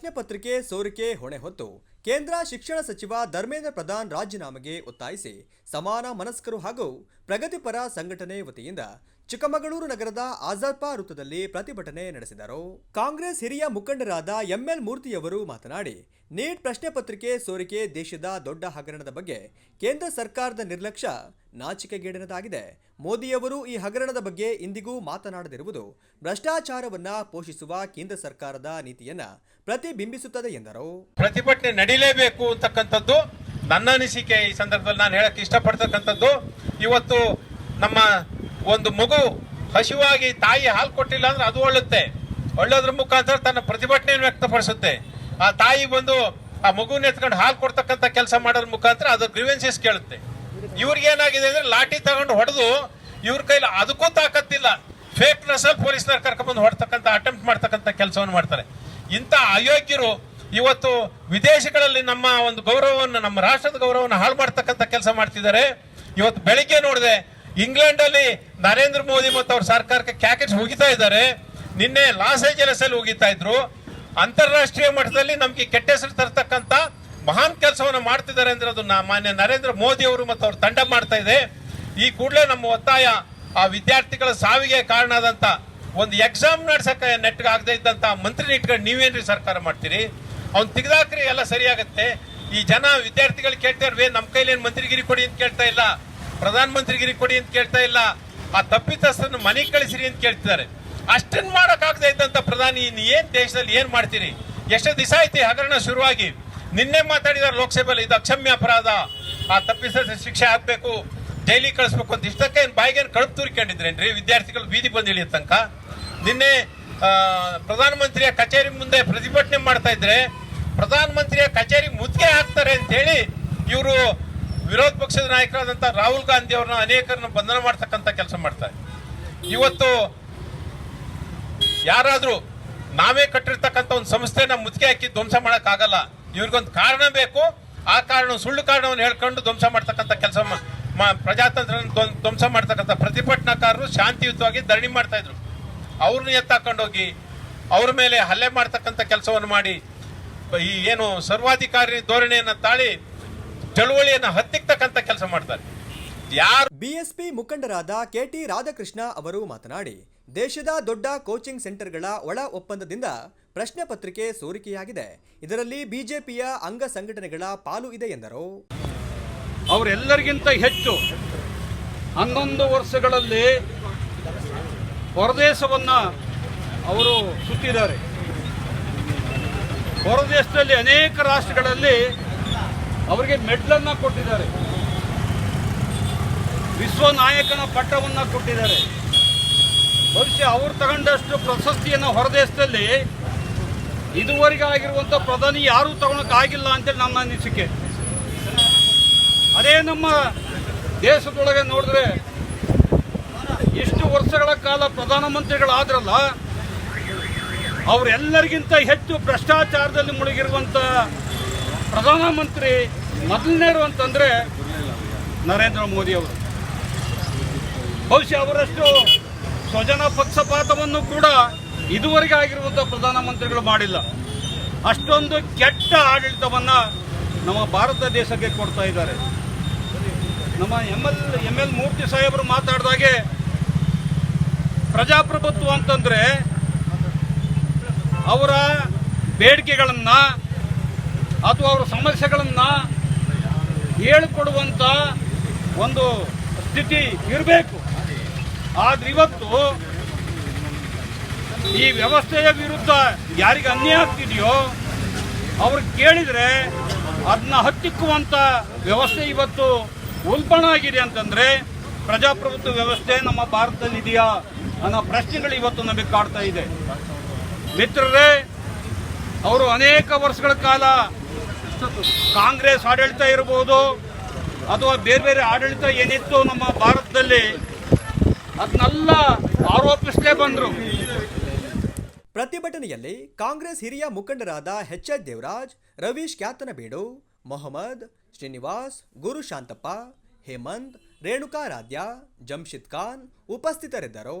ಪ್ರಶ್ನೆ ಪತ್ರಿಕೆ ಸೋರಿಕೆ ಹೊಣೆ ಹೊತ್ತು ಕೇಂದ್ರ ಶಿಕ್ಷಣ ಸಚಿವ ಧರ್ಮೇಂದ್ರ ಪ್ರಧಾನ್ ರಾಜೀನಾಮೆಗೆ ಒತ್ತಾಯಿಸಿ ಸಮಾನ ಮನಸ್ಕರು ಹಾಗೂ ಪ್ರಗತಿಪರ ಸಂಘಟನೆ ವತಿಯಿಂದ ಚಿಕ್ಕಮಗಳೂರು ನಗರದ ಆಜಾದ್ ಪಾರ್ಕ್ ವೃತ್ತದಲ್ಲಿ ಪ್ರತಿಭಟನೆ ನಡೆಸಿದರು. ಕಾಂಗ್ರೆಸ್ ಹಿರಿಯ ಮುಖಂಡರಾದ ಎಂಎಲ್ ಮೂರ್ತಿಯವರು ಮಾತನಾಡಿ, ನೀಟ್ ಪ್ರಶ್ನೆ ಪತ್ರಿಕೆ ಸೋರಿಕೆ ದೇಶದ ದೊಡ್ಡ ಹಗರಣದ ಬಗ್ಗೆ ಕೇಂದ್ರ ಸರ್ಕಾರದ ನಿರ್ಲಕ್ಷ್ಯ ನಾಚಿಕೆಗೇಡಿನದಾಗಿದೆ. ಮೋದಿಯವರು ಈ ಹಗರಣದ ಬಗ್ಗೆ ಇಂದಿಗೂ ಮಾತನಾಡದಿರುವುದು ಭ್ರಷ್ಟಾಚಾರವನ್ನ ಪೋಷಿಸುವ ಕೇಂದ್ರ ಸರ್ಕಾರದ ನೀತಿಯನ್ನ ಪ್ರತಿಬಿಂಬಿಸುತ್ತದೆ ಎಂದರು. ಪ್ರತಿಭಟನೆ ನಡೀಲೇಬೇಕು ಅಂತಕ್ಕಂಥದ್ದು ನನ್ನ ಅನಿಸಿಕೆ. ಈ ಸಂದರ್ಭದಲ್ಲಿ ನಾನು ಹೇಳಕ್ ಇಷ್ಟಪಡ್ತಕ್ಕಂಥದ್ದು, ಇವತ್ತು ನಮ್ಮ ಒಂದು ಮಗು ಹಸಿವಾಗಿ ತಾಯಿ ಹಾಲು ಕೊಟ್ಟಿಲ್ಲ ಅಂದ್ರೆ ಅದು ಒಳ್ಳೋದ್ರ ಮುಖಾಂತರ ತನ್ನ ಪ್ರತಿಭಟನೆಯನ್ನು ವ್ಯಕ್ತಪಡಿಸುತ್ತೆ. ಆ ತಾಯಿ ಬಂದು ಆ ಮಗುನ ಎತ್ಕೊಂಡು ಹಾಲು ಕೊಡ್ತಕ್ಕಂಥ ಕೆಲಸ ಮಾಡೋದ್ರ ಮುಖಾಂತರ ಅದು ಗ್ರೀವೆನ್ಸಸ್ ಕೇಳುತ್ತೆ. ಇವ್ರಿಗೆ ಏನಾಗಿದೆ ಅಂದ್ರೆ ಲಾಠಿ ತಗೊಂಡು ಹೊಡೆದು ಇವ್ರ ಕೈಲಿ ಅದಕ್ಕೂ ತಾಕತ್ತಿಲ್ಲ, ಫೇಕ್ ಡ್ರೆಸ್ಸಲ್ಲಿ ಪೊಲೀಸ್ನವ್ರು ಕರ್ಕೊಂಡ್ಬಂದು ಹೊಡ್ತಕ್ಕಂಥ ಅಟೆಂಪ್ಟ್ ಮಾಡ್ತಕ್ಕಂಥ ಕೆಲಸವನ್ನು ಮಾಡ್ತಾರೆ. ಇಂಥ ಅಯೋಗ್ಯರು ಇವತ್ತು ವಿದೇಶಗಳಲ್ಲಿ ನಮ್ಮ ಒಂದು ಗೌರವವನ್ನು, ನಮ್ಮ ರಾಷ್ಟ್ರದ ಗೌರವವನ್ನು ಹಾಳು ಮಾಡ್ತಕ್ಕಂಥ ಕೆಲಸ ಮಾಡ್ತಿದ್ದಾರೆ. ಇವತ್ತು ಬೆಳಿಗ್ಗೆ ನೋಡಿದೆ, ಇಂಗ್ಲೆಂಡ್ ಅಲ್ಲಿ ನರೇಂದ್ರ ಮೋದಿ ಮತ್ತು ಅವ್ರ ಸರ್ಕಾರಕ್ಕೆ ಕ್ಯಾಕೆಟ್ಸ್ ಹೋಗಿತಾ ಇದ್ದಾರೆ. ನಿನ್ನೆ ಲಾಸ್ ಏಂಜಲಸ್ ಅಲ್ಲಿ ಹೋಗಿತಾ ಇದ್ರು. ಅಂತಾರಾಷ್ಟ್ರೀಯ ಮಟ್ಟದಲ್ಲಿ ನಮ್ಗೆ ಕೆಟ್ಟ ಹೆಸರು ತರ್ತಕ್ಕಂಥ ಮಹಾನ್ ಕೆಲಸವನ್ನು ಮಾಡ್ತಿದ್ದಾರೆ ಅಂದ್ರೆ ಅದು ಮಾನ್ಯ ನರೇಂದ್ರ ಮೋದಿ ಅವರು ಮತ್ತು ಅವ್ರ ತಂಡ ಮಾಡ್ತಾ ಇದೆ. ಈ ಕೂಡಲೇ ನಮ್ಮ ಒತ್ತಾಯ, ಆ ವಿದ್ಯಾರ್ಥಿಗಳ ಸಾವಿಗೆ ಕಾರಣ ಆದಂತ ಒಂದು ಎಕ್ಸಾಮ್ ನಡ್ಸಕ್ಕೆ ನೆಟ್ಗೆ ಆಗದೆ ಇದ್ದಂತ ಮಂತ್ರಿ ಇಟ್ಕೊಂಡು ನೀವೇನ್ರಿ ಸರ್ಕಾರ ಮಾಡ್ತೀರಿ? ಅವ್ನು ತೆಗೆದಾಕ್ರಿ, ಎಲ್ಲ ಸರಿಯಾಗತ್ತೆ. ಈ ಜನ ವಿದ್ಯಾರ್ಥಿಗಳು ಕೇಳ್ತಾ ಇರ್ವೇ, ನಮ್ಮ ಕೈಲಿ ಏನ್ ಮಂತ್ರಿಗಿರಿ ಕೊಡಿ ಅಂತ ಕೇಳ್ತಾ ಇಲ್ಲ, ಪ್ರಧಾನ ಮಂತ್ರಿಗಿರಿ ಕೊಡಿ ಅಂತ ಕೇಳ್ತಾ ಇಲ್ಲ, ಆ ತಪ್ಪಿತಸ್ಥರನ್ನು ಮನೆಗೆ ಕಳಿಸಿರಿ ಅಂತ ಕೇಳ್ತಿದ್ದಾರೆ. ಅಷ್ಟನ್ನು ಮಾಡಕ್ಕಾಗದೆ ಇದ್ದಂತ ಪ್ರಧಾನಿ ಏನ್ ದೇಶದಲ್ಲಿ ಏನ್ ಮಾಡ್ತೀರಿ? ಎಷ್ಟು ದಿವಸ ಐತಿ ಹಗರಣ ಶುರುವಾಗಿ? ನಿನ್ನೆ ಮಾತಾಡಿದಾರೆ ಲೋಕಸಭೆಯಲ್ಲಿ, ಇದು ಅಕ್ಷಮ್ಯ ಅಪರಾಧ, ಆ ತಪ್ಪಿತಸ್ಥ ಶಿಕ್ಷೆ ಆಗ್ಬೇಕು, ಜೈಲಿಗೆ ಕಳಿಸ್ಬೇಕು ಅಂತ. ಇಷ್ಟಕ್ಕೆ ಬಾಯಿಗೇನು ಕಳುಪ್ ತೂರಿಕೊಂಡಿದ್ರೇನ್ರಿ ವಿದ್ಯಾರ್ಥಿಗಳು ಬೀದಿ ಬಂದು ಇಳಿಯ ತನಕ? ನಿನ್ನೆ ಪ್ರಧಾನಮಂತ್ರಿಯ ಕಚೇರಿ ಮುಂದೆ ಪ್ರತಿಭಟನೆ ಮಾಡ್ತಾ ಇದ್ರೆ ಪ್ರಧಾನಮಂತ್ರಿಯ ಕಚೇರಿ ಮುತ್ತಿಗೆ ಹಾಕ್ತಾರೆ ಅಂತ ಹೇಳಿ ಇವರು ವಿರೋಧ ಪಕ್ಷದ ನಾಯಕರಾದಂತ ರಾಹುಲ್ ಗಾಂಧಿ ಅವ್ರನ್ನ ಅನೇಕರನ್ನ ಬಂಧನ ಮಾಡ್ತಕ್ಕಂಥ ಕೆಲಸ ಮಾಡ್ತಾರೆ. ಇವತ್ತು ಯಾರಾದ್ರೂ ನಾವೇ ಕಟ್ಟಿರ್ತಕ್ಕಂಥ ಒಂದು ಸಂಸ್ಥೆನ ಮುತ್ತಿಗೆ ಹಾಕಿ ಧ್ವಂಸ ಮಾಡಕ್ ಆಗಲ್ಲ. ಇವ್ರಿಗೊಂದು ಕಾರಣ ಬೇಕು. ಆ ಕಾರಣ ಸುಳ್ಳು ಕಾರಣವನ್ನು ಹೇಳ್ಕೊಂಡು ಧ್ವಂಸ ಮಾಡ್ತಕ್ಕಂಥ ಕೆಲಸ, ಪ್ರಜಾತಂತ್ರ ಧ್ವಂಸ ಮಾಡ್ತಕ್ಕಂಥ ಪ್ರತಿಭಟನಾಕಾರರು ಶಾಂತಿಯುತವಾಗಿ ಧರಣಿ ಮಾಡ್ತಾ ಇದ್ರು. ಅವ್ರನ್ನ ಎತ್ತಾಕೊಂಡೋಗಿ ಅವ್ರ ಮೇಲೆ ಹಲ್ಲೆ ಮಾಡ್ತಕ್ಕಂಥ ಕೆಲಸವನ್ನು ಮಾಡಿ ಈ ಏನು ಸರ್ವಾಧಿಕಾರಿ ಧೋರಣೆಯನ್ನ ತಾಳಿ ಚಳುವಳಿಯನ್ನ ಹತ್ತಿಕ್ತಕ್ಕಂಥ ಕೆಲಸ ಮಾಡ್ತಾರೆ. ಬಿಎಸ್ಪಿ ಮುಖಂಡರಾದ ಕೆಟಿ ರಾಧಾಕೃಷ್ಣ ಅವರು ಮಾತನಾಡಿ, ದೇಶದ ದೊಡ್ಡ ಕೋಚಿಂಗ್ ಸೆಂಟರ್ಗಳ ಒಳ ಒಪ್ಪಂದದಿಂದ ಪ್ರಶ್ನೆ ಪತ್ರಿಕೆ ಸೋರಿಕೆಯಾಗಿದೆ. ಇದರಲ್ಲಿ ಬಿಜೆಪಿಯ ಅಂಗ ಸಂಘಟನೆಗಳ ಪಾಲು ಇದೆ ಎಂದರು. ಅವರೆಲ್ಲರಿಗಿಂತ ಹೆಚ್ಚು 11 ವರ್ಷಗಳಲ್ಲಿ ಹೊರದೇಶವನ್ನ ಅವರು ಸುತ್ತಿದ್ದಾರೆ. ಹೊರದೇಶದಲ್ಲಿ ಅನೇಕ ರಾಷ್ಟ್ರಗಳಲ್ಲಿ ಅವರಿಗೆ ಮೆಡ್ಲನ್ನು ಕೊಟ್ಟಿದ್ದಾರೆ, ವಿಶ್ವ ನಾಯಕನ ಪಟ್ಟವನ್ನು ಕೊಟ್ಟಿದ್ದಾರೆ. ಬಹುಶಃ ಅವರು ತಗೊಂಡಷ್ಟು ಪ್ರಶಸ್ತಿಯನ್ನು ಹೊರದೇಶದಲ್ಲಿ ಇದುವರೆಗೆ ಆಗಿರುವಂಥ ಪ್ರಧಾನಿ ಯಾರೂ ತಗೊಳಕ್ಕಾಗಿಲ್ಲ ಅಂತೇಳಿ ನನ್ನ ಅನಿಸಿಕೆ. ಅದೇ ನಮ್ಮ ದೇಶದೊಳಗೆ ನೋಡಿದ್ರೆ ಇಷ್ಟು ವರ್ಷಗಳ ಕಾಲ ಪ್ರಧಾನಮಂತ್ರಿಗಳಾದ್ರಲ್ಲ, ಅವರೆಲ್ಲರಿಗಿಂತ ಹೆಚ್ಚು ಭ್ರಷ್ಟಾಚಾರದಲ್ಲಿ ಮುಳುಗಿರುವಂಥ ಪ್ರಧಾನಮಂತ್ರಿ ಮೊದಲನೇರು ಅಂತಂದರೆ ನರೇಂದ್ರ ಮೋದಿ ಅವರು. ಬಹುಶಃ ಅವರಷ್ಟು ಸ್ವಜನ ಪಕ್ಷಪಾತವನ್ನು ಕೂಡ ಇದುವರೆಗೆ ಆಗಿರುವಂಥ ಪ್ರಧಾನಮಂತ್ರಿಗಳು ಮಾಡಿಲ್ಲ. ಅಷ್ಟೊಂದು ಕೆಟ್ಟ ಆಡಳಿತವನ್ನು ನಮ್ಮ ಭಾರತ ದೇಶಕ್ಕೆ ಕೊಡ್ತಾ ಇದ್ದಾರೆ. ನಮ್ಮ ಎಂ ಎಲ್ ಮೂರ್ತಿ ಸಾಹೇಬರು ಮಾತಾಡಿದಾಗೆ ಪ್ರಜಾಪ್ರಭುತ್ವ ಅಂತಂದರೆ ಅವರ ಬೇಡಿಕೆಗಳನ್ನು ಅಥವಾ ಅವರ ಸಮಸ್ಯೆಗಳನ್ನು ಹೇಳಿಕೊಡುವಂಥ ಒಂದು ಸ್ಥಿತಿ ಇರಬೇಕು. ಆದ್ರೆ ಇವತ್ತು ಈ ವ್ಯವಸ್ಥೆಯ ವಿರುದ್ಧ ಯಾರಿಗೆ ಅನ್ಯಾಯ ಆಗ್ತಿದೆಯೋ ಅವ್ರಿಗೆ ಕೇಳಿದರೆ ಅದನ್ನ ಹತ್ತಿಕ್ಕುವಂಥ ವ್ಯವಸ್ಥೆ ಇವತ್ತು ಉಲ್ಬಣ ಆಗಿದೆ. ಅಂತಂದರೆ ಪ್ರಜಾಪ್ರಭುತ್ವ ವ್ಯವಸ್ಥೆ ನಮ್ಮ ಭಾರತದಲ್ಲಿ ಇದೆಯಾ ಅನ್ನೋ ಪ್ರಶ್ನೆಗಳು ಇವತ್ತು ನಮಗೆ ಕಾಡ್ತಾ ಇದೆ. ಮಿತ್ರರೇ, ಅವರು ಅನೇಕ ವರ್ಷಗಳ ಕಾಲ ಕಾಂಗ್ರೆಸ್ ಆಡಳಿತ ಇರಬಹುದು ಅಥವಾ ಬೇರೆ ಬೇರೆ ಆಡಳಿತ ಏನಿತ್ತು ನಮ್ಮ ಭಾರತದಲ್ಲಿ, ಅದನ್ನೆಲ್ಲ ಆರೋಪಿಸಲೇ ಬಂದರು. ಪ್ರತಿಭಟನೆಯಲ್ಲಿ ಕಾಂಗ್ರೆಸ್ ಹಿರಿಯ ಮುಖಂಡರಾದ ಎಚ್ ದೇವರಾಜ್, ರವೀಶ್ ಕ್ಯಾತನಬೇಡು, ಮೊಹಮ್ಮದ್, ಶ್ರೀನಿವಾಸ್, ಗುರು ಶಾಂತಪ್ಪ, ಹೇಮಂತ್, ರೇಣುಕಾರಾಧ್ಯ, ಜಮ್ಶಿದ್ ಖಾನ್ ಉಪಸ್ಥಿತರಿದ್ದರು.